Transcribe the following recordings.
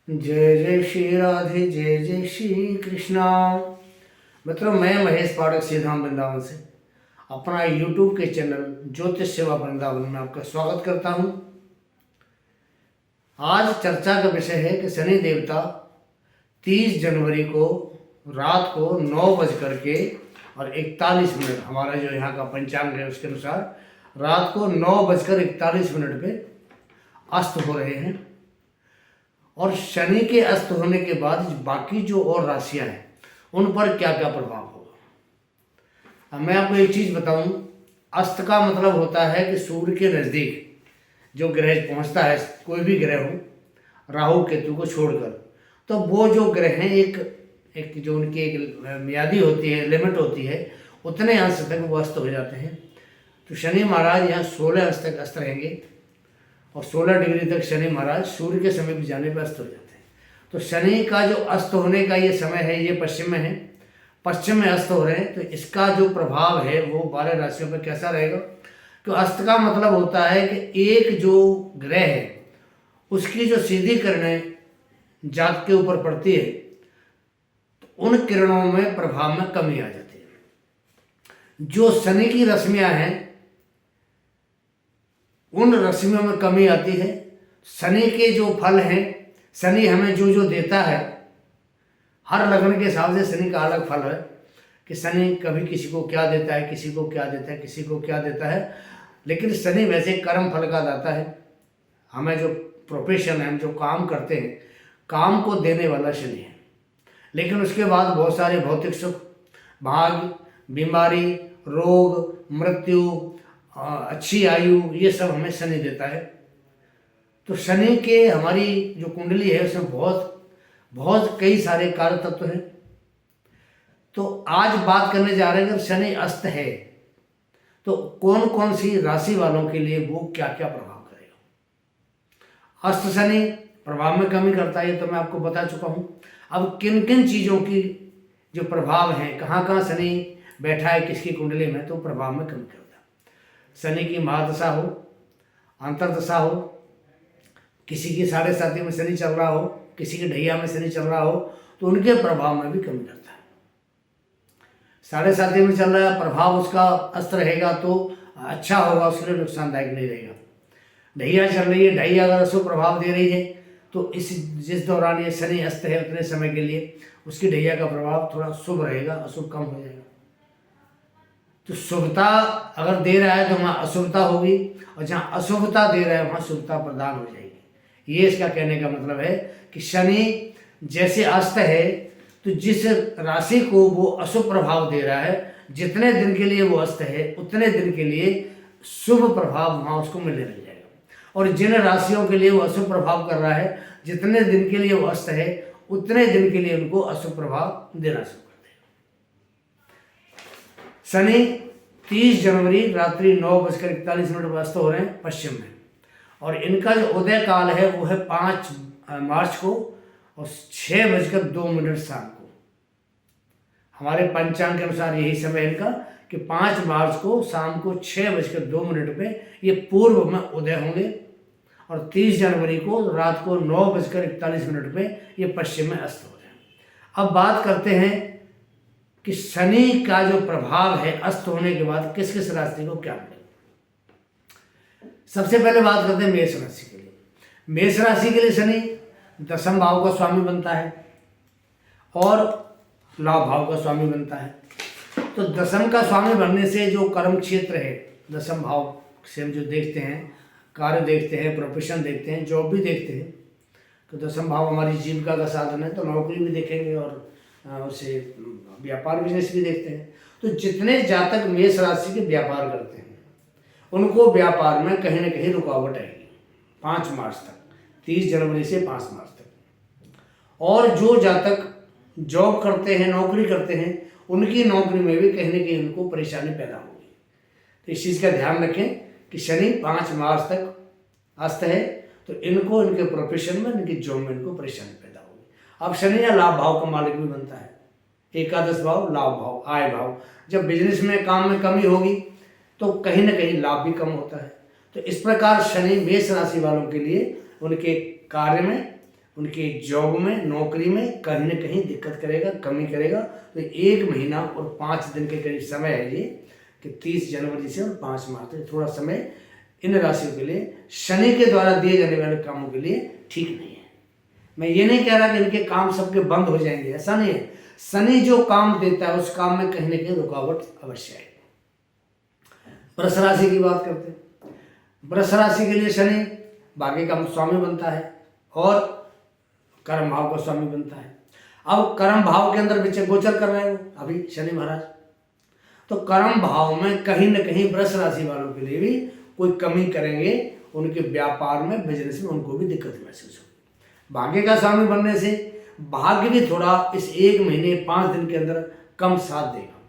जय जय श्री राधे, जय जय श्री कृष्णा। मित्रों, मैं महेश पाठक सीधाम वृंदावन से अपना यूट्यूब के चैनल ज्योतिष सेवा वृंदावन में आपका स्वागत करता हूं। आज चर्चा का विषय है कि शनि देवता 30 जनवरी को रात को 9:41 हमारा जो यहाँ का पंचांग है उसके अनुसार रात को 9:41 पे अस्त हो रहे हैं। और शनि के अस्त होने के बाद बाकी जो और राशियां हैं उन पर क्या क्या प्रभाव होगा। अब मैं आपको एक चीज़ बताऊं, अस्त का मतलब होता है कि सूर्य के नज़दीक जो ग्रह पहुंचता है, कोई भी ग्रह हो राहु केतु को छोड़कर, तो वो जो ग्रह हैं एक जो उनकी एक मियादी होती है, लिमिट होती है, उतने अंश तक वो अस्त हो जाते हैं। तो शनि महाराज यहाँ 16 अंश तक अस्त रहेंगे और 16 डिग्री तक शनि महाराज सूर्य के समीप जाने पर अस्त हो जाते हैं। तो शनि का जो अस्त होने का ये समय है, ये पश्चिम में है, पश्चिम में अस्त हो रहे हैं। तो इसका जो प्रभाव है वो 12 राशियों पर कैसा रहेगा। तो अस्त का मतलब होता है कि एक जो ग्रह है उसकी जो सीधी किरणें जात के ऊपर पड़ती है तो उन किरणों में प्रभाव में कमी आ जाती है। जो शनि की रश्मियां हैं उन रश्मियों में कमी आती है। शनि के जो फल हैं, शनि हमें जो जो देता है, हर लग्न के हिसाब से शनि का अलग फल है कि शनि कभी किसी को क्या देता है, किसी को क्या देता है, किसी को क्या देता है। लेकिन शनि वैसे कर्म फल का दाता है। हमें जो प्रोफेशन है, हम जो काम करते हैं, काम को देने वाला शनि है। लेकिन उसके बाद बहुत सारे भौतिक सुख, भाग्य, बीमारी, रोग, मृत्यु, अच्छी आयु, ये सब हमें शनि देता है। तो शनि के हमारी जो कुंडली है उसमें बहुत कई सारे कार्य तत्व हैं। तो आज बात करने जा रहे हैं अगर शनि अस्त है तो कौन कौन सी राशि वालों के लिए वो क्या क्या प्रभाव करेगा। अस्त शनि प्रभाव में कमी करता है, ये तो मैं आपको बता चुका हूँ। अब किन किन चीज़ों की जो प्रभाव हैं, कहाँ कहाँ शनि बैठा है किसकी कुंडली में, तो प्रभाव में कमी करता है। शनि की महादशा हो, अंतर्दशा हो, किसी की 7.5 में शनि चल रहा हो, किसी की ढैया में शनि चल रहा हो, तो उनके प्रभाव में भी कमी करता है। 7.5 में चल रहा है, प्रभाव उसका अस्त रहेगा तो अच्छा होगा, उसके लिए नुकसानदायक नहीं रहेगा। ढैया चल रही है, ढैया अगर अशुभ प्रभाव दे रही है तो जिस दौरान ये शनि अस्त है उतने समय के लिए उसकी ढैया का प्रभाव थोड़ा शुभ रहेगा, अशुभ कम हो जाएगा। तो शुभता अगर दे रहा है तो वहाँ अशुभता होगी, और जहाँ अशुभता दे रहा है वहाँ शुभता प्रदान हो जाएगी। ये इसका कहने का मतलब है कि शनि जैसे अस्त है तो जिस राशि को वो अशुभ प्रभाव दे रहा है, जितने दिन के लिए वो अस्त है उतने दिन के लिए शुभ प्रभाव वहाँ उसको मिलने लग जाएगा। और जिन राशियों के लिए वो अशुभ प्रभाव कर रहा है, जितने दिन के लिए वो अस्त है उतने दिन के लिए उनको अशुभ प्रभाव देना शुरू कर देगा। शनि 30 जनवरी रात्रि 9:41 पर अस्त हो रहे हैं पश्चिम में, और इनका जो उदय काल है वो है 5 मार्च को और 6:02 शाम को। हमारे पंचांग के अनुसार यही समय है इनका कि 5 मार्च को शाम को 6:02 पे ये पूर्व में उदय होंगे, और 30 जनवरी को रात को 9:41 पे ये पश्चिम में अस्त हो जाए। अब बात करते हैं कि शनि का जो प्रभाव है अस्त होने के बाद किस किस राशि को क्या मिलेगा। सबसे पहले बात करते हैं मेष राशि के लिए। मेष राशि के लिए शनि 10वें भाव का स्वामी बनता है और लाभ भाव का स्वामी बनता है। तो 10वें का स्वामी बनने से जो कर्म क्षेत्र है, 10वें भाव से हम जो देखते हैं, कार्य देखते हैं, प्रोफेशन देखते हैं, जॉब भी देखते हैं। तो 10वां भाव हमारी जीविका का साधन है, तो नौकरी भी देखेंगे और उसे व्यापार बिजनेस भी देखते हैं। तो जितने जातक मेष राशि के व्यापार करते हैं उनको व्यापार में कहीं ना कहीं रुकावट आएगी 5 मार्च तक, 30 जनवरी से 5 मार्च तक। और जो जातक जॉब करते हैं, नौकरी करते हैं, उनकी नौकरी में भी कहीं ना कहीं उनको परेशानी पैदा होगी। तो इस चीज़ का ध्यान रखें कि शनि 5 मार्च तक अस्त है, तो इनको इनके प्रोफेशन में, इनकी जॉब में इनको परेशानी पैदा होगी। अब शनि या लाभ भाव का मालिक भी बनता है, एकादश भाव, लाभ भाव, आय भाव। जब बिजनेस में, काम में कमी होगी तो कहीं ना कहीं लाभ भी कम होता है। तो इस प्रकार शनि मेष राशि वालों के लिए उनके कार्य में उनके जॉब में, नौकरी में कहीं ना कहीं दिक्कत करेगा, कमी करेगा। तो 1 महीना और 5 दिन के करीब समय है ये, कि 30 जनवरी से और 5 मार्च तक थोड़ा समय इन राशियों के लिए शनि के द्वारा दिए जाने वाले कामों के लिए ठीक नहीं है। मैं ये नहीं कह रहा कि इनके काम सबके बंद हो जाएंगे, ऐसा नहीं है। शनि जो काम देता है उस काम में कहीं ना कहीं रुकावट अवश्य है। वृष राशि की बात करते हैं। वृष राशि के लिए शनि भाग्य का स्वामी बनता है और कर्म भाव का स्वामी बनता है। अब कर्म भाव के अंदर विचय गोचर कर रहे हो अभी शनि महाराज, तो कर्म भाव में कहीं ना कहीं वृष राशि वालों के लिए भी कोई कमी करेंगे, उनके व्यापार में, बिजनेस में उनको भी दिक्कत महसूस होगी। भाग्य का स्वामी बनने से भाग्य भी थोड़ा इस 1 महीने 5 दिन के अंदर कम साथ देगा,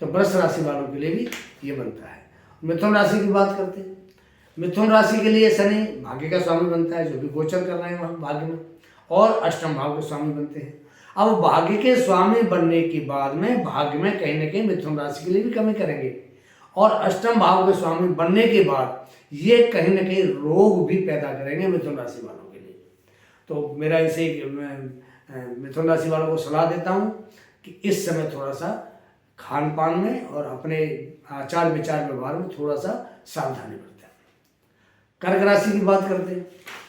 तो वृष राशि वालों के लिए भी ये बनता है। मिथुन राशि की बात करते हैं। मिथुन राशि के लिए शनि भाग्य का स्वामी बनता है, जो भी गोचर कर रहे हैं वहाँ भाग्य में, और अष्टम भाव के स्वामी बनते हैं। अब भाग्य के स्वामी बनने के बाद में भाग्य में कहीं ना कहीं मिथुन राशि के लिए भी कमी करेंगे, और अष्टम भाव के स्वामी बनने के बाद ये कहीं ना कहीं रोग भी पैदा करेंगे मिथुन राशि वालों के लिए। तो मेरा इसे मिथुन राशि वालों को सलाह देता हूँ कि इस समय थोड़ा सा खान पान में और अपने आचार विचार व्यवहार में थोड़ा सा सावधानी बरतें। कर्क राशि की बात करते हैं।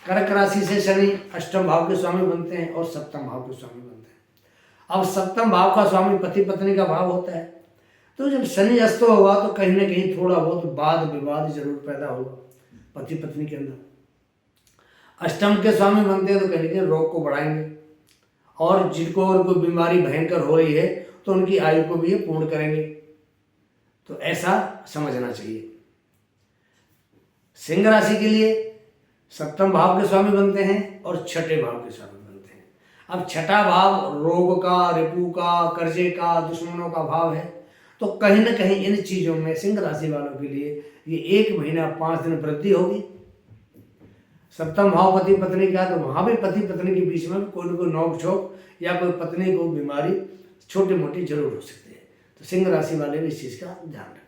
कर्क राशि से शनि अष्टम भाव के स्वामी बनते हैं और सप्तम भाव के स्वामी बनते हैं। अब सप्तम भाव का स्वामी पति पत्नी का भाव होता है, तो जब शनि अस्त होगा तो कहीं ना कहीं थोड़ा बहुत वाद विवाद जरूर पैदा होगा पति पत्नी के अंदर। अष्टम के स्वामी बनते हैं तो कहीं ना कहीं रोग को बढ़ाएंगे, और जिनको और कोई बीमारी भयंकर हो रही है तो उनकी आयु को भी ये पूर्ण करेंगे, तो ऐसा समझना चाहिए। सिंह राशि के लिए सप्तम भाव के स्वामी बनते हैं और छठे भाव के स्वामी बनते हैं। अब छठा भाव रोग का, रिपु का, कर्जे का, दुश्मनों का भाव है, तो कहीं ना कहीं इन चीज़ों में सिंह राशि वालों के लिए ये 1 महीना 5 दिन वृद्धि होगी। सप्तम भाव पति पत्नी का, तो वहाँ भी पति पत्नी के बीच में कोई न कोई नोक झोंक या कोई पत्नी को बीमारी छोटी मोटी जरूर हो सकती है, तो सिंह राशि वाले भी इस चीज़ का ध्यान रखें।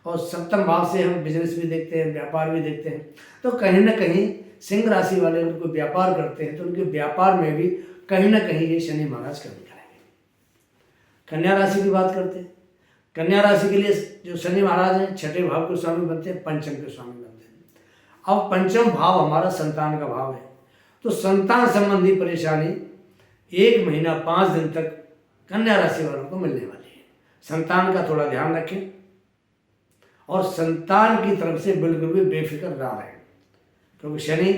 और सप्तम भाव से हम बिजनेस भी देखते हैं, व्यापार भी देखते हैं, तो कहीं ना कहीं सिंह राशि वाले अगर कोई व्यापार करते हैं तो उनके व्यापार में भी कहीं ना कहीं ये शनि महाराज कमी करेंगे। कन्या राशि की बात करते हैं। कन्या राशि के लिए जो शनि महाराज हैं छठे भाव के स्वामी बनते हैं, पंचम के स्वामी बनते हैं। अब पंचम भाव हमारा संतान का भाव है, तो संतान संबंधी परेशानी 1 महीना 5 दिन तक कन्या राशि वालों को मिलने वाली है। संतान का थोड़ा ध्यान रखें और संतान की तरफ से बिल्कुल भी बेफिक्र ना रहें, क्योंकि शनि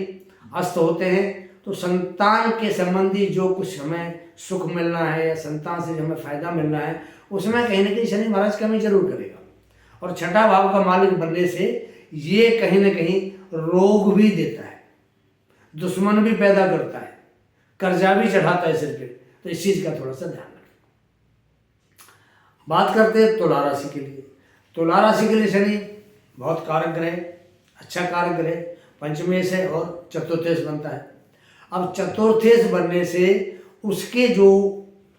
अस्त होते हैं तो संतान के संबंधी जो कुछ हमें सुख मिलना है या संतान से जो हमें फायदा मिलना है उसमें कहीं ना कहीं शनि महाराज कमी जरूर करेगा। और छठा भाव का मालिक बनने से ये कहीं ना कहीं रोग भी देता है, दुश्मन भी पैदा करता है, कर्जा भी चढ़ाता है सिर पे, तो इस चीज़ का थोड़ा सा ध्यान रखें। बात करते हैं तुला राशि के लिए। तुला राशि के लिए शनि बहुत कारक ग्रह, अच्छा कारक ग्रह, पंचमेश है और चतुर्थेश बनता है। अब चतुर्थेश बनने से उसके जो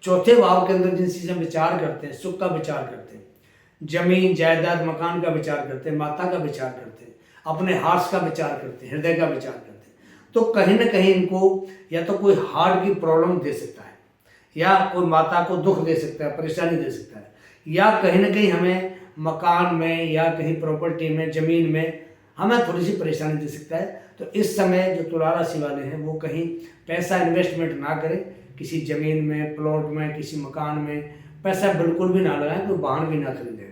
चौथे भाव के अंदर जिन चीज़ें विचार करते हैं, सुख का विचार करते हैं, जमीन जायदाद मकान का विचार करते हैं, माता का विचार करते हैं, अपने हार्ट का विचार करते हैं, हृदय का विचार करते हैं, तो कहीं ना कहीं इनको या तो कोई हार्ट की प्रॉब्लम दे सकता है, या कोई माता को दुख दे सकता है, परेशानी दे सकता है, या कहीं ना कहीं हमें मकान में या कहीं प्रॉपर्टी में, ज़मीन में हमें थोड़ी सी परेशानी दे सकता है। तो इस समय जो तुला राशि वाले हैं वो कहीं पैसा इन्वेस्टमेंट ना करें, किसी ज़मीन में, प्लॉट में, किसी मकान में पैसा बिल्कुल भी ना लगाएं, कोई वाहन भी ना खरीदें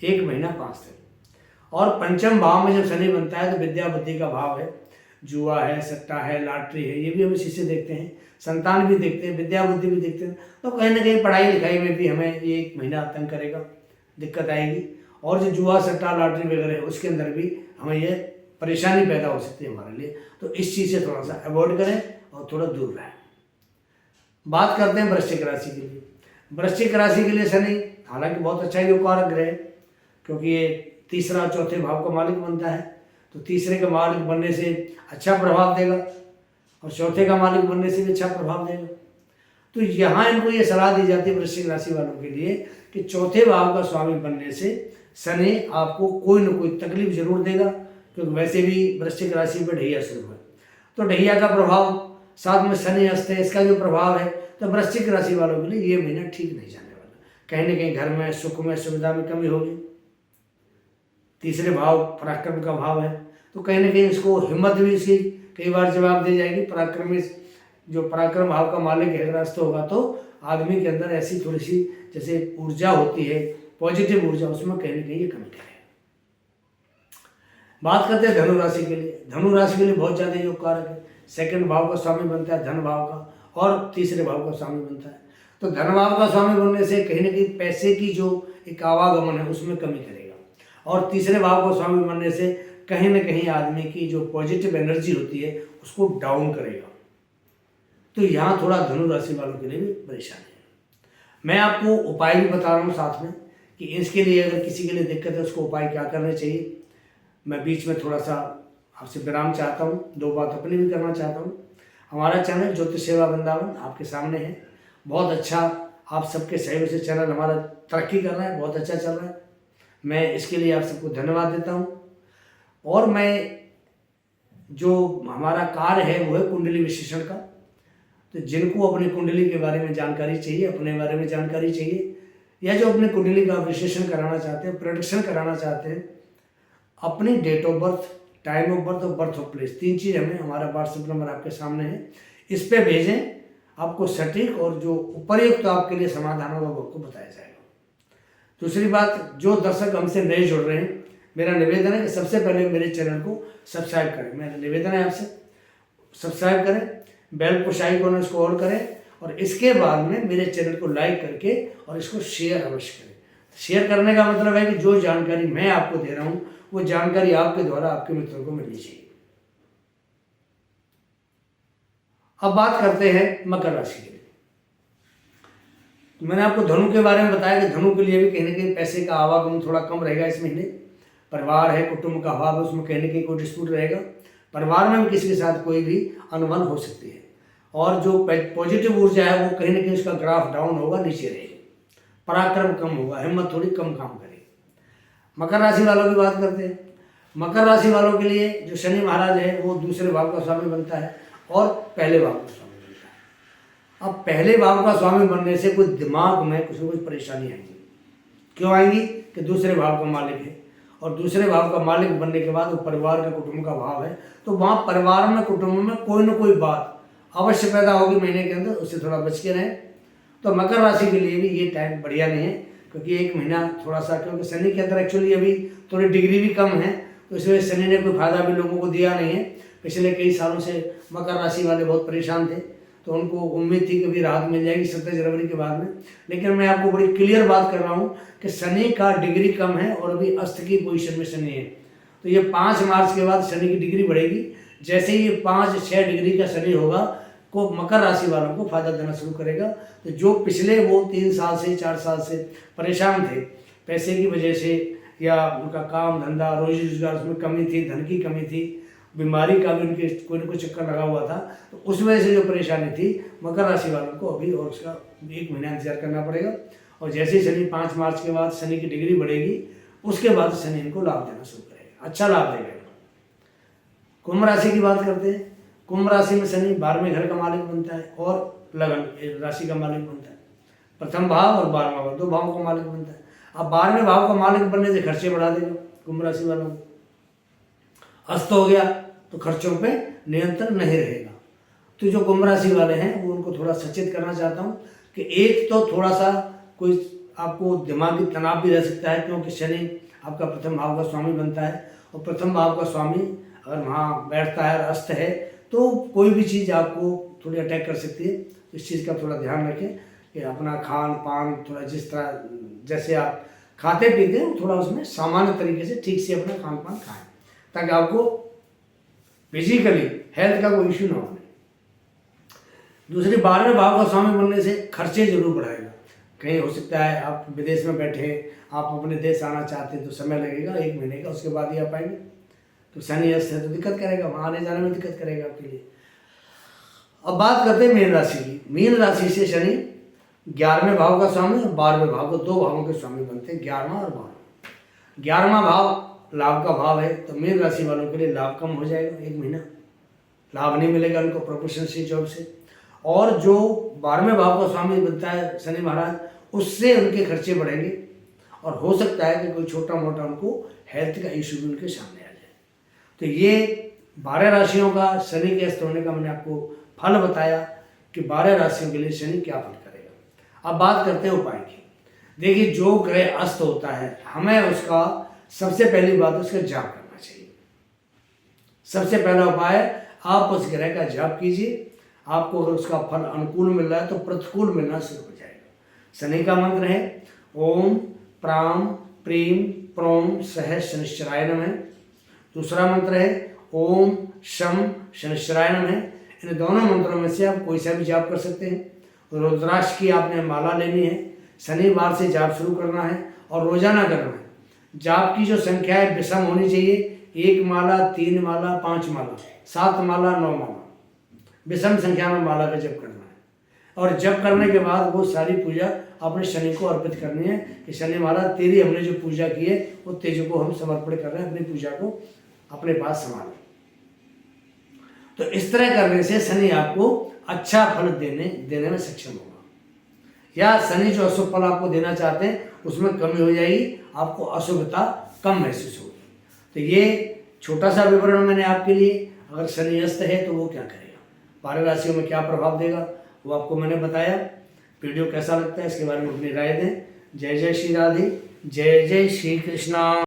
1 महीना 5 दिन। और पंचम भाव में जब शनि बनता है तो विद्या बुद्धि का भाव है, जुआ है, सट्टा है, लॉटरी है, ये भी हम इसी से देखते हैं, संतान भी देखते हैं, विद्या बुद्धि भी देखते हैं, तो कहीं ना कहीं पढ़ाई लिखाई में भी हमें ये 1 महीना तंग करेगा, दिक्कत आएगी। और जो जुआ सट्टा लॉटरी वगैरह है उसके अंदर भी हमें ये परेशानी पैदा हो सकती है हमारे लिए, तो इस चीज़ से थोड़ा सा अवॉइड करें और थोड़ा दूर रहें। बात करते हैं वृश्चिक राशि के लिए। वृश्चिक राशि के लिए शनि हालांकि बहुत अच्छा कारक ग्रह है, क्योंकि ये तीसरा और चौथे भाव का मालिक बनता है, तो तीसरे का मालिक बनने से अच्छा प्रभाव देगा और चौथे का मालिक बनने से भी अच्छा प्रभाव देगा। तो यहाँ इनको ये सलाह दी जाती है वृश्चिक राशि वालों के लिए कि चौथे भाव का स्वामी बनने से शनि आपको कोई न कोई तकलीफ जरूर देगा, क्योंकि वैसे भी वृश्चिक राशि पर ढैया शुरू है, तो ढैया का प्रभाव साथ में शनि अस्त है, इसका जो प्रभाव है, तो वृश्चिक राशि वालों के लिए ये महीना ठीक नहीं जाने वाला। कहीं ना कहीं घर में सुख में सुविधा में कमी होगी। तीसरे भाव पराक्रम का भाव है, तो कहीं ना कहीं इसको हिम्मत भी इसकी कई बार जवाब दी जाएगी। पराक्रमी जो पराक्रम भाव का मालिक है अगर अस्त होगा तो आदमी के अंदर ऐसी थोड़ी सी जैसे ऊर्जा होती है, पॉजिटिव ऊर्जा, उसमें कहीं ना कहीं ये कमी करेगा। बात करते हैं धनु राशि के लिए। धनु राशि के लिए बहुत ज़्यादा योग कारक है। सेकंड भाव का स्वामी बनता है धन भाव का, और तीसरे भाव का स्वामी बनता है। तो धन भाव का स्वामी बनने से कहीं ना कहीं पैसे की जो एक आवागमन है उसमें कमी करेगा, और तीसरे भाव का स्वामी बनने से कहीं ना कहीं आदमी की जो पॉजिटिव एनर्जी होती है उसको डाउन करेगा। तो यहाँ थोड़ा धनु राशि वालों के लिए भी परेशानी है। मैं आपको उपाय भी बता रहा हूँ साथ में कि इसके लिए अगर किसी के लिए दिक्कत है उसको उपाय क्या करने चाहिए। मैं बीच में थोड़ा सा आपसे विराम चाहता हूँ, दो बात अपनी भी करना चाहता हूँ। हमारा चैनल ज्योतिष सेवा वृंदावन आपके सामने है, बहुत अच्छा आप सबके सहयोग से चैनल हमारा तरक्की कर रहा है, बहुत अच्छा चल रहा है। मैं इसके लिए आप सबको धन्यवाद देता हूँ। और मैं जो हमारा कार्य है वो है कुंडली विश्लेषण का। तो जिनको अपनी कुंडली के बारे में जानकारी चाहिए, अपने बारे में जानकारी चाहिए, या जो अपनी कुंडली का विश्लेषण कराना चाहते हैं, प्रेडिक्शन कराना चाहते हैं, अपनी date of birth, time of birth और बर्थ ऑफ प्लेस, 3 चीज़ हमें, हमारा व्हाट्सएप नंबर आपके सामने है, इस पे भेजें। आपको सटीक और जो उपयुक्त तो आपके लिए समाधान होगा वो आपको बताया जाएगा। दूसरी बात, जो दर्शक हमसे नए जुड़ रहे हैं, मेरा निवेदन है कि सबसे पहले मेरे चैनल को सब्सक्राइब करें। मेरा निवेदन है आपसे, सब्सक्राइब करें, बेल पुश आइकॉन उसको ऑन करें, और इसके बाद में मेरे चैनल को लाइक करके और इसको शेयर अवश्य करें। शेयर करने का मतलब है कि जो जानकारी मैं आपको दे रहा हूँ वो जानकारी आपके द्वारा आपके मित्रों को मिलनी चाहिए। अब बात करते हैं मकर राशि के लिए। तो मैंने आपको धनु के बारे में बताया कि धनु के लिए भी कहीं ना कहीं पैसे का आवागमन थोड़ा कम रहेगा इस महीने। परिवार है, कुटुंब का अभाव है, उसमें कहीं ना कहीं कोई डिस्प्यूट रहेगा। परिवार में भी किसी के साथ कोई भी अनबन हो सकती है, और जो पॉजिटिव ऊर्जा है वो कहीं ना कहीं उसका ग्राफ डाउन होगा, नीचे रहेगी। पराक्रम कम होगा, हिम्मत थोड़ी कम काम करेगी। मकर राशि वालों की बात करते हैं। मकर राशि वालों के लिए जो शनि महाराज है वो दूसरे भाव का स्वामी बनता है और पहले भाव का स्वामी बनता है। अब पहले भाव का स्वामी बनने से कोई दिमाग में कुछ न कुछ परेशानी आएगी। क्यों आएंगी? कि दूसरे भाव का मालिक है, और दूसरे भाव का मालिक बनने के बाद वो परिवार का, कुटुंब का भाव है, तो वहाँ परिवार में, कुटुंब में कोई ना कोई बात अवश्य पैदा होगी महीने के अंदर, उससे थोड़ा बच के रहें। तो मकर राशि के लिए भी ये टाइम बढ़िया नहीं है, क्योंकि एक महीना थोड़ा सा, क्योंकि शनि के अंदर एक्चुअली अभी थोड़ी डिग्री भी कम है, तो इसलिए शनि ने कोई फायदा भी लोगों को दिया नहीं है। पिछले कई सालों से मकर राशि वाले बहुत परेशान थे, तो उनको उम्मीद थी कि अभी राहत मिल जाएगी 27 जनवरी के बाद में। लेकिन मैं आपको बड़ी क्लियर बात कर रहा हूँ कि शनि का डिग्री कम है और अभी अस्त की पोजीशन में शनि है। तो ये 5 मार्च के बाद शनि की डिग्री बढ़ेगी। जैसे ही ये 5-6 डिग्री का शनि होगा को मकर राशि वालों को फायदा देना शुरू करेगा। तो जो पिछले वो 3 साल से 4 साल से परेशान थे पैसे की वजह से, या उनका काम धंधा रोजी रोजगार उसमें कमी थी, धन की कमी थी, बीमारी का भी उनके कोई ना कोई चक्कर लगा हुआ था, तो उस वजह से जो परेशानी थी मकर राशि वालों को अभी और उसका 1 महीना इंतजार करना पड़ेगा। और जैसे ही शनि 5 मार्च के बाद शनि की डिग्री बढ़ेगी, उसके बाद शनि इनको लाभ देना शुरू करेगा, अच्छा लाभ देगा। कुंभ राशि की बात करते हैं। कुंभ राशि में शनि 12वें घर का मालिक बनता है और लगन राशि का मालिक बनता है। प्रथम भाव और 12वां भाव, 2 भावों का मालिक बनता है। अब 12वें भाव का मालिक बनने से खर्चे बढ़ा देगा कुंभ राशि वालों को। अस्त हो गया तो खर्चों पे नियंत्रण नहीं रहेगा। तो जो कुंभ राशि वाले हैं वो उनको थोड़ा सचेत करना चाहता हूँ कि एक तो थोड़ा सा कोई आपको दिमागी तनाव भी रह सकता है, क्योंकि शनि आपका प्रथम भाव का स्वामी बनता है, और प्रथम भाव का स्वामी अगर वहाँ बैठता है और अस्त है तो कोई भी चीज़ आपको थोड़ी अटैक कर सकती है। तो इस चीज़ का थोड़ा ध्यान रखें कि अपना खान पान थोड़ा जिस तरह जैसे आप खाते पीते हैं थोड़ा उसमें सामान्य तरीके से ठीक से अपना खान पान खाएं, ताकि आपको फिजिकली हेल्थ का कोई इश्यू ना हो। दूसरी 12वें भाव का स्वामी बनने से खर्चे जरूर बढ़ाएगा। कहीं हो सकता है आप विदेश में बैठे, आप अपने देश आना चाहते हैं तो समय लगेगा 1 महीने का, उसके बाद ही आ पाएंगे। तो शनि अस्त है तो दिक्कत करेगा, वहाँ आने जाने में दिक्कत करेगा आपके लिए। अब बात करते हैं मीन राशि की। मीन राशि से शनि 11वें भाव का स्वामी और 12वें भाव को, 2 भावों के स्वामी बनते हैं, 11वां और 12वां। 11वां भाव लाभ का भाव है, तो मीन राशि वालों के लिए लाभ कम हो जाएगा 1 महीना। लाभ नहीं मिलेगा उनको प्रोफेशनल जॉब से। और जो 12वें भाव का स्वामी बनता है शनि महाराज, उससे उनके खर्चे बढ़ेंगे और हो सकता है कि कोई छोटा मोटा उनको हेल्थ का इशू भी उनके सामने आ जाए। तो ये 12 राशियों का शनि के अस्त होने का मैंने आपको फल बताया कि 12 राशियों के लिए शनि क्या फल करेगा। अब बात करते हैं उपाय की। देखिए, जो ग्रह अस्त होता है हमें उसका सबसे पहली बात उसका जाप करना चाहिए। सबसे पहला उपाय, आप उस ग्रह का जाप कीजिए। आपको अगर उसका फल अनुकूल मिल रहा है तो प्रतिकूल मिलना शुरू हो जाएगा। शनि का मंत्र है ओम प्राम प्रीम प्रोम सह शनिश्चराय नमः। दूसरा मंत्र है ओम शम शनिश्चराय नमः। इन दोनों मंत्रों में से आप कोई सा भी जाप कर सकते हैं। रुद्राक्ष की आपने माला लेनी है, शनिवार से जाप शुरू करना है और रोजाना करना है। जाप की जो संख्या है विषम होनी चाहिए, 1 माला 3 माला 5 माला 7 माला 9 माला, विषम संख्या में माला का जप करना है। और जप करने के बाद वो सारी पूजा अपने शनि को अर्पित करनी है कि शनि महाराज तेरी हमने जो पूजा की है वो तेज को हम समर्पण कर रहे हैं, अपनी पूजा को अपने पास संभालें। तो इस तरह करने से शनि आपको अच्छा फल देने में सक्षम होगा। या शनि जो अशुभ फल आपको देना चाहते हैं उसमें कमी हो जाएगी, आपको अशुभता कम महसूस होगी। तो ये छोटा सा विवरण मैंने आपके लिए, अगर शनि अस्त है तो वो क्या करेगा, 12 राशियों में क्या प्रभाव देगा, वो आपको मैंने बताया। वीडियो कैसा लगता है इसके बारे में अपनी राय दें। जय जय श्री राधे, जय जय श्री कृष्णा।